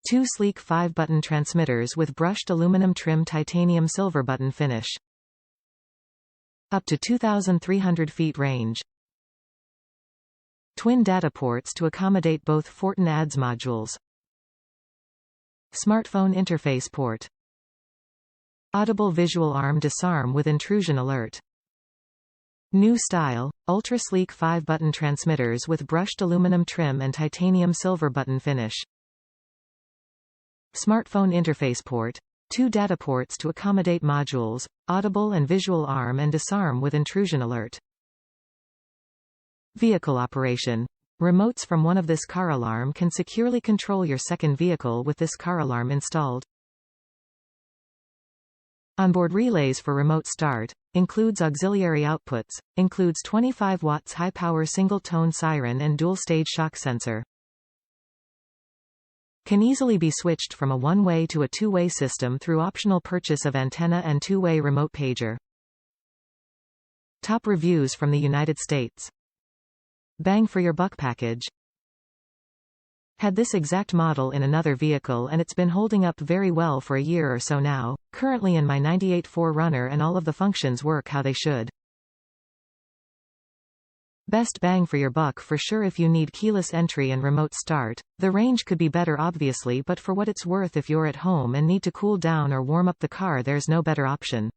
2 sleek 5-button transmitters with brushed aluminum trim titanium silver button finish. Up to 2,300 feet range. Twin data ports to accommodate both Fortin ADS modules. Smartphone interface port. Audible visual arm disarm with intrusion alert. New style, ultra-sleek 5-button transmitters with brushed aluminum trim and titanium silver button finish. Smartphone interface port. 2 data ports to accommodate modules, Audible and visual arm and disarm with intrusion alert. Vehicle operation. Remotes from one of this car alarm can securely control your second vehicle with this car alarm installed. Onboard relays for remote start. Includes auxiliary outputs. Includes 25 watts high-power single-tone siren and dual-stage shock sensor. Can easily be switched from a one-way to a two-way system through optional purchase of antenna and two-way remote pager. Top reviews from the United States. Bang for your buck package. Had this exact model in another vehicle and it's been holding up very well for a year or so now, currently in my 98 4Runner, and all of the functions work how they should. Best bang for your buck for sure if you need keyless entry and remote start. The range could be better obviously, but for what it's worth if you're at home and need to cool down or warm up the car, there's no better option.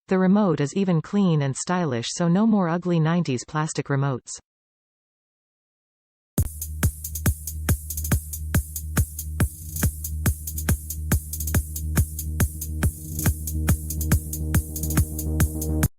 The remote is even clean and stylish, so no more ugly 90s plastic remotes.